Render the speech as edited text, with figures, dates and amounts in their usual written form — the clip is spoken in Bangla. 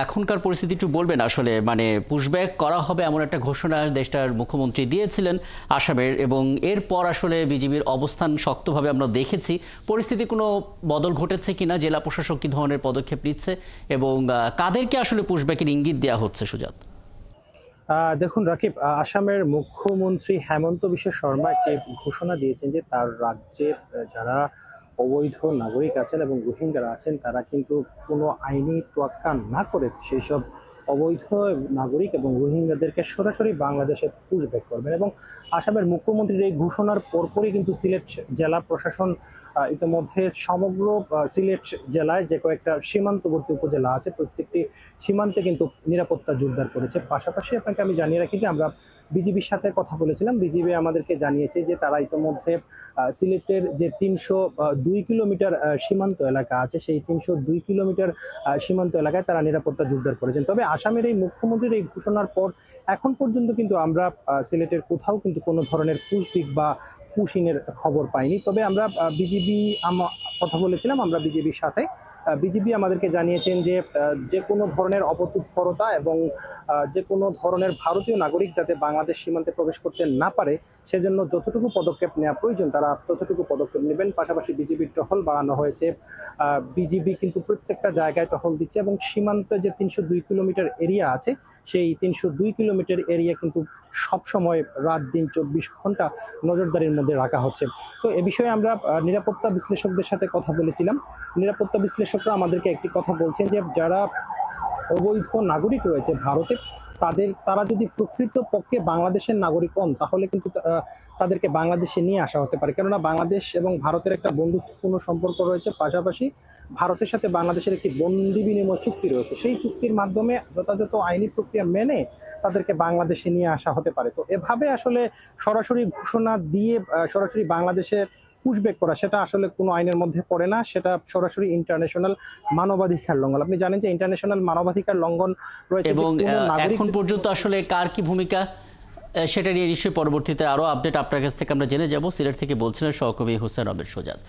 এখনকার পরিস্থিতি একটু বলবেন আসলে মানে পুশব্যাক করা হবে এমন একটা ঘোষণা দেশটার মুখ্যমন্ত্রী দিয়েছিলেন আসামের, এবং এরপর আসলে বিজিবির অবস্থান শক্তভাবে আমরা দেখেছি। পরিস্থিতি কোনো বদল ঘটেছে কিনা, জেলা প্রশাসক কি ধরনের পদক্ষেপ নিচ্ছে এবং কাদেরকে আসলে পুশব্যাকের ইঙ্গিত দেওয়া হচ্ছে সুজাত? দেখুন রাকিব, আসামের মুখ্যমন্ত্রী হেমন্ত বিশ্ব শর্মা একটি ঘোষণা দিয়েছেন যে তার রাজ্যের যারা অবৈধ নাগরিক আছেন এবং রোহিঙ্গারা আছেন তারা কিন্তু কোনো আইনি তোয়াক্কা না করে সেই সব অবৈধ নাগরিক এবং রোহিঙ্গাদেরকে সরাসরি বাংলাদেশে পুশব্যাক করবেন। এবং আসামের মুখ্যমন্ত্রীর এই ঘোষণার পরপরই কিন্তু সিলেট জেলা প্রশাসন ইতিমধ্যে সমগ্র সিলেট জেলায় যে কয়েকটা সীমান্তবর্তী উপজেলা আছে প্রত্যেকটি সীমান্তে কিন্তু নিরাপত্তা জোরদার করেছে। পাশাপাশি আপনাকে আমি জানিয়ে রাখি যে আমরা বিজিবির সাথে কথা বলেছিলাম, বিজিবি আমাদেরকে জানিয়েছে যে তারা ইতিমধ্যে সিলেটের যে ৩০২ কিলোমিটার সীমান্ত এলাকা আছে সেই ৩০২ কিলোমিটার সীমান্ত এলাকায় তারা নিরাপত্তা জোরদার করেছেন। তবে আসামের এই মুখ্যমন্ত্রীর এই ঘোষণার পর এখন পর্যন্ত কিন্তু আমরা সিলেটের কোথাও কিন্তু কোনো ধরনের পুশব্যাক বা পুশিংয়ের খবর পাইনি। তবে আমরা বিজিবি কথা বলেছিলাম, আমরা বিজিবির সাথে বিজিবি আমাদেরকে জানিয়েছেন যে যে কোনো ধরনের অপতৎপরতা এবং যে কোনো ধরনের ভারতীয় নাগরিক যাতে বাংলাদেশ সীমান্তে প্রবেশ করতে না পারে সেজন্য যতটুকু পদক্ষেপ নেওয়া প্রয়োজন তারা ততটুকু পদক্ষেপ নেবেন। পাশাপাশি বিজিবির টহল বাড়ানো হয়েছে, বিজিবি কিন্তু প্রত্যেকটা জায়গায় টহল দিচ্ছে এবং সীমান্তে যে ৩০২ কিলোমিটার এরিয়া আছে সেই ৩০২ কিলোমিটার এরিয়া কিন্তু সবসময় রাত দিন ২৪ ঘন্টা নজরদারির মধ্যে রাখা হচ্ছে। তো এ বিষয়ে আমরা নিরাপত্তা বিশ্লেষকদের সাথে কথা বলেছিলাম। নিরাপত্তা বিশ্লেষকরা আমাদেরকে একটি কথা বলছেন যে যারা অবৈধ নাগরিক রয়েছে ভারতে তারা যদি প্রকৃত পক্ষে বাংলাদেশের নাগরিক হন তাহলে কিন্তু তাদেরকে বাংলাদেশে নিয়ে আসা হতে পারে, কেননা বাংলাদেশ এবং ভারতের একটা বন্ধুত্বপূর্ণ সম্পর্ক রয়েছে। পাশাপাশি ভারতের সাথে বাংলাদেশের একটি বন্দি বিনিময় চুক্তি রয়েছে, সেই চুক্তির মাধ্যমে যথাযথ আইনি প্রক্রিয়া মেনে তাদেরকে বাংলাদেশে নিয়ে আসা হতে পারে। তো এভাবে আসলে সরাসরি ঘোষণা দিয়ে সরাসরি বাংলাদেশের পুশব্যাক করা সেটা আসলে কোনো আইনের মধ্যে পড়ে না, সেটা সরাসরি ইন্টারন্যাশনাল মানবাধিকার লঙ্ঘন। আপনি জানেন যে ইন্টারন্যাশনাল মানবাধিকার লঙ্ঘন রয়েছে এবং এখন পর্যন্ত আসলে কার কি ভূমিকা সেটা নিয়ে নিশ্চয়ই পরবর্তীতে আরও আপডেট আপনার কাছ থেকে আমরা জেনে যাব। সিলেট থেকে বলছিলেন সহকর্মী হোসেন আবেদ সুজাত।